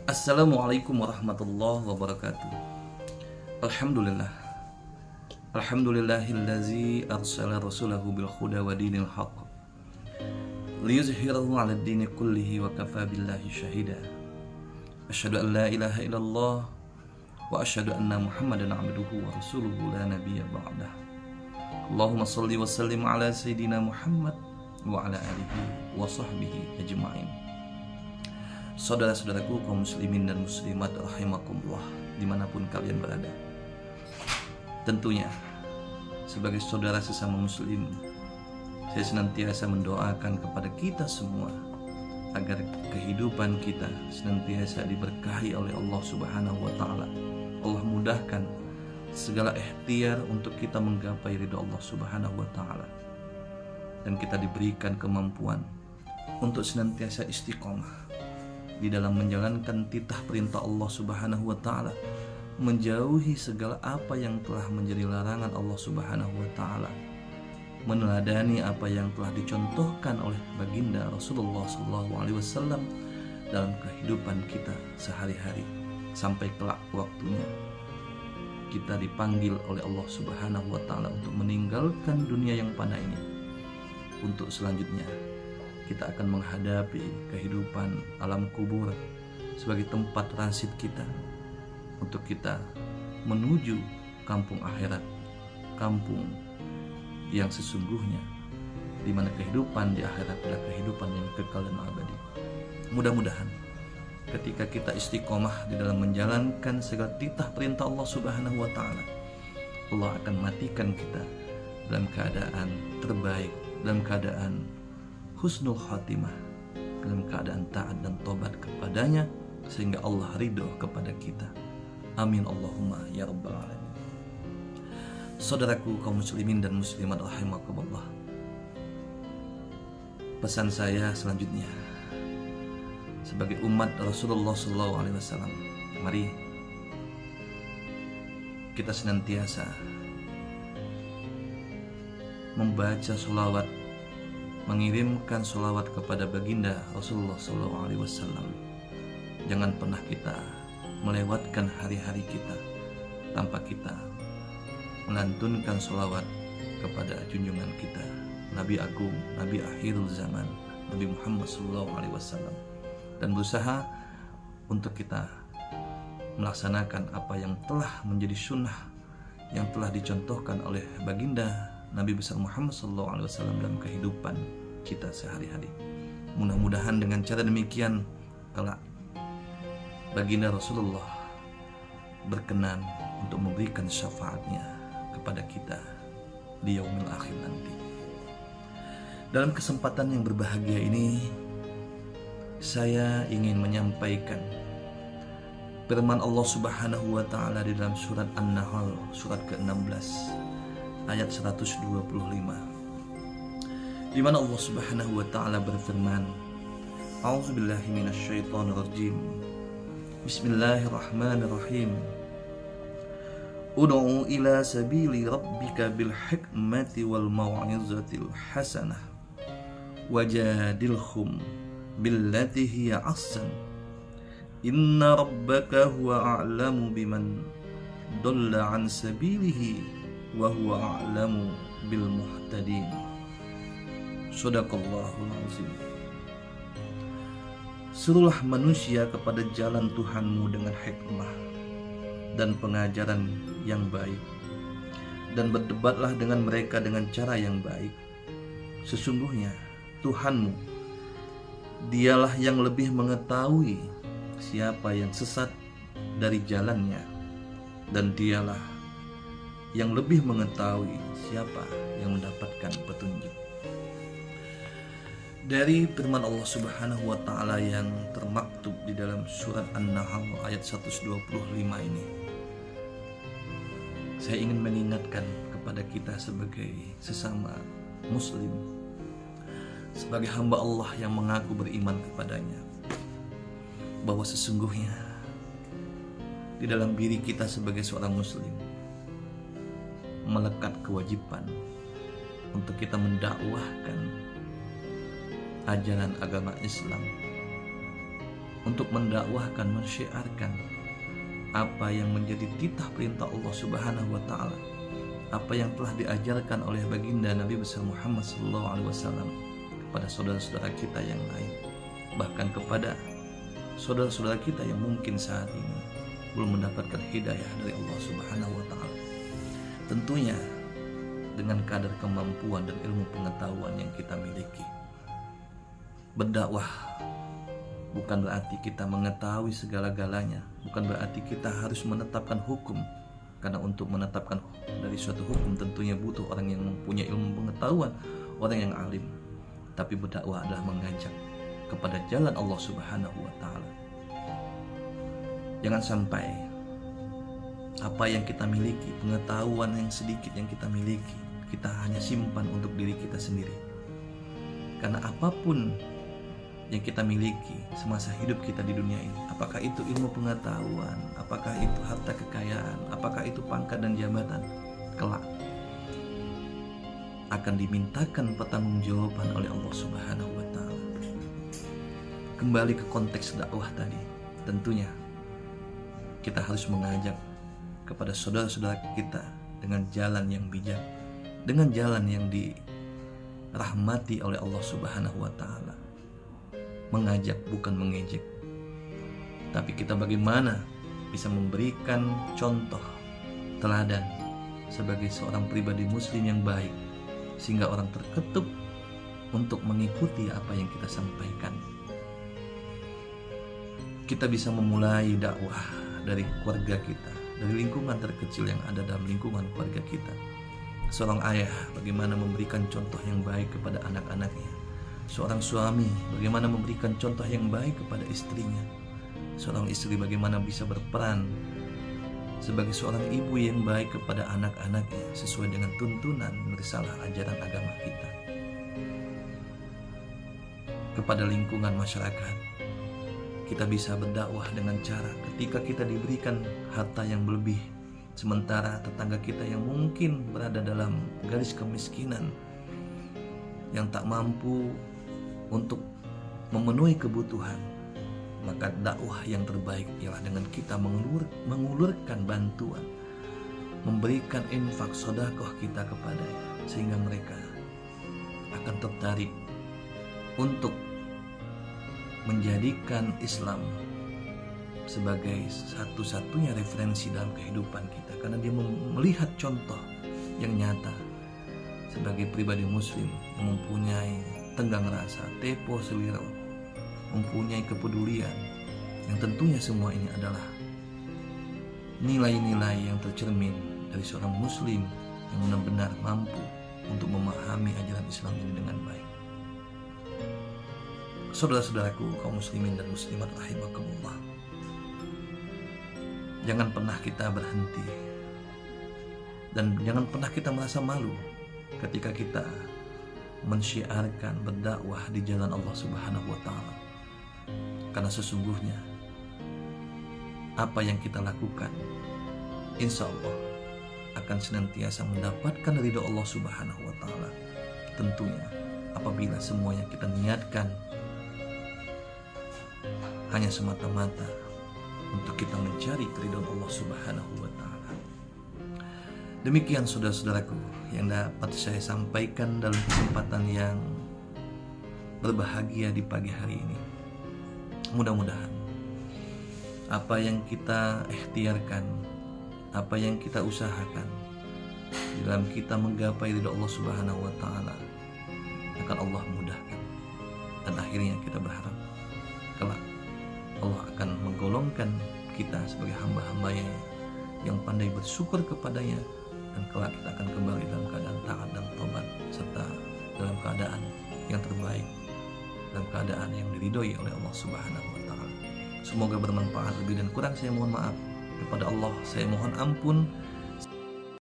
Assalamualaikum warahmatullahi wabarakatuh. Alhamdulillah. Alhamdulillahillazi arsala rasulahu bil huda wa dinil haqq liyuzhirahu 'ala ad-dini kullihi wa kafa billahi shahida. Asyhadu an la ilaha illallah wa asyhadu anna Muhammadan 'abduhu wa rasuluhu la nabiyya ba'dah. Allahumma shalli wa sallim 'ala sayyidina Muhammad wa 'ala alihi wa sahbihi ajma'in. Saudara-saudaraku kaum muslimin dan muslimat rahimakumullah dimanapun kalian berada. Tentunya sebagai saudara sesama muslim, saya senantiasa mendoakan kepada kita semua agar kehidupan kita senantiasa diberkahi oleh Allah Subhanahu wa taala. Allah mudahkan segala ikhtiar untuk kita menggapai ridha Allah Subhanahu wa taala, dan kita diberikan kemampuan untuk senantiasa istiqomah di dalam menjalankan titah perintah Allah Subhanahu wa taala, menjauhi segala apa yang telah menjadi larangan Allah Subhanahu wa taala, meneladani apa yang telah dicontohkan oleh baginda Rasulullah SAW dalam kehidupan kita sehari-hari sampai kelak waktunya kita dipanggil oleh Allah Subhanahu wa taala untuk meninggalkan dunia yang fana ini. Untuk selanjutnya kita akan menghadapi kehidupan alam kubur sebagai tempat transit kita untuk kita menuju kampung akhirat, kampung yang sesungguhnya, di mana kehidupan di akhirat adalah kehidupan yang kekal dan abadi. Mudah-mudahan ketika kita istiqomah di dalam menjalankan segala titah perintah Allah Subhanahu wa taala, Allah akan matikan kita dalam keadaan terbaik, dalam keadaan husnul khatimah, dalam keadaan taat dan tobat kepadanya sehingga Allah ridho kepada kita. Amin Allahumma ya rabbal alamin. Saudaraku kaum muslimin dan muslimat rahimakumullah, pesan saya selanjutnya sebagai umat Rasulullah SAW, mari kita senantiasa membaca sholawat, mengirimkan sholawat kepada baginda Rasulullah SAW. Jangan pernah kita melewatkan hari-hari kita tanpa kita melantunkan sholawat kepada junjungan kita, Nabi Agung, Nabi akhirul zaman, Nabi Muhammad SAW, dan berusaha untuk kita melaksanakan apa yang telah menjadi sunnah yang telah dicontohkan oleh baginda Nabi besar Muhammad SAW dalam kehidupan kita sehari-hari. Mudah-mudahan dengan cara demikian kelak baginda Rasulullah berkenan untuk memberikan syafaatnya kepada kita di yaumil akhir nanti. Dalam kesempatan yang berbahagia ini, saya ingin menyampaikan firman Allah Subhanahu wa taala di dalam surat An-Nahl, surat ke-16 ayat 125, di mana Allah Subhanahu wa taala berfirman, A'udzubillahi minasyaitonirrajim. Bismillahirrahmanirrahim. Ud'u ila sabili rabbika bil hikmati wal mau'izatil hasanah wajadilhum billati hiya ahsan. Inna rabbaka huwa a'lamu biman dhalla an sabilihi wa huwa a'lamu bil muhtadin. Shadaqallahul azim. Suruhlah manusia kepada jalan Tuhanmu dengan hikmah dan pengajaran yang baik, dan berdebatlah dengan mereka dengan cara yang baik. Sesungguhnya Tuhanmu, dialah yang lebih mengetahui siapa yang sesat dari jalannya, dan dialah yang lebih mengetahui siapa yang mendapatkan petunjuk. Dari firman Allah Subhanahu wa taala yang termaktub di dalam surat An-Nahl ayat 125 ini, saya ingin mengingatkan kepada kita sebagai sesama muslim, sebagai hamba Allah yang mengaku beriman kepadanya, bahwa sesungguhnya di dalam diri kita sebagai seorang muslim melekat kewajiban untuk kita mendakwahkan ajaran agama Islam untuk mendakwahkan, mensyiarkan apa yang menjadi titah perintah Allah Subhanahu wa taala, apa yang telah diajarkan oleh baginda Nabi besar Muhammad SAW kepada saudara-saudara kita yang lain, bahkan kepada saudara-saudara kita yang mungkin saat ini belum mendapatkan hidayah dari Allah Subhanahu wa taala. Tentunya dengan kadar kemampuan dan ilmu pengetahuan yang kita miliki. Berdakwah bukan berarti kita mengetahui segala-galanya, bukan berarti kita harus menetapkan hukum, karena untuk menetapkan dari suatu hukum tentunya butuh orang yang mempunyai ilmu pengetahuan, orang yang alim. Tapi berdakwah adalah mengajak kepada jalan Allah Subhanahu wa taala. Jangan sampai apa yang kita miliki, pengetahuan yang sedikit yang kita miliki, kita hanya simpan untuk diri kita sendiri. Karena apapun yang kita miliki semasa hidup kita di dunia ini, apakah itu ilmu pengetahuan, apakah itu harta kekayaan, apakah itu pangkat dan jabatan, kelak akan dimintakan pertanggungjawaban oleh Allah Subhanahu wa taala. Kembali ke konteks dakwah tadi, tentunya kita harus mengajak kepada saudara-saudara kita dengan jalan yang bijak, dengan jalan yang dirahmati oleh Allah Subhanahu wa taala. Mengajak bukan mengejek, tapi kita bagaimana bisa memberikan contoh teladan sebagai seorang pribadi muslim yang baik, sehingga orang terketuk untuk mengikuti apa yang kita sampaikan. Kita bisa memulai dakwah dari keluarga kita, dari lingkungan terkecil yang ada dalam lingkungan keluarga kita. Seorang ayah bagaimana memberikan contoh yang baik kepada anak-anaknya. Seorang suami bagaimana memberikan contoh yang baik kepada istrinya. Seorang istri bagaimana bisa berperan sebagai seorang ibu yang baik kepada anak-anaknya sesuai dengan tuntunan risalah ajaran agama kita. Kepada lingkungan masyarakat, kita bisa berdakwah dengan cara ketika kita diberikan harta yang berlebih, sementara tetangga kita yang mungkin berada dalam garis kemiskinan, yang tak mampu untuk memenuhi kebutuhan, maka dakwah yang terbaik ialah dengan kita mengulurkan bantuan, memberikan infak sedekah kita kepadanya, sehingga mereka akan tertarik untuk menjadikan Islam sebagai satu-satunya referensi dalam kehidupan kita, karena dia melihat contoh yang nyata sebagai pribadi muslim yang mempunyai tenggang rasa, tepo seliro, mempunyai kepedulian, yang tentunya semua ini adalah nilai-nilai yang tercermin dari seorang muslim yang benar-benar mampu untuk memahami ajaran Islam ini dengan baik. Saudara-saudaraku kaum muslimin dan muslimat rahimakumullah, jangan pernah kita berhenti dan jangan pernah kita merasa malu ketika kita mensyiarkan berdakwah di jalan Allah Subhanahu wa taala. Karena sesungguhnya apa yang kita lakukan insya Allah akan senantiasa mendapatkan ridho Allah Subhanahu wa taala. Tentunya apabila semuanya kita niatkan hanya semata-mata untuk kita mencari keridhaan Allah Subhanahu wa taala. Demikian saudara-saudaraku yang dapat saya sampaikan dalam kesempatan yang berbahagia di pagi hari ini. Mudah-mudahan apa yang kita ikhtiarkan, apa yang kita usahakan dalam kita menggapai ridha Allah Subhanahu wa taala akan Allah mudahkan, dan akhirnya kita berharap kelak Allah akan menggolongkan kita sebagai hamba-hambanya yang pandai bersyukur kepadanya, dan kelak kita akan kembali dalam keadaan taat dan tobat, serta dalam keadaan yang terbaik, dalam keadaan yang diridhoi oleh Allah Subhanahu wa taala. Semoga bermanfaat. Lebih dan kurang saya mohon maaf kepada Allah, saya mohon ampun,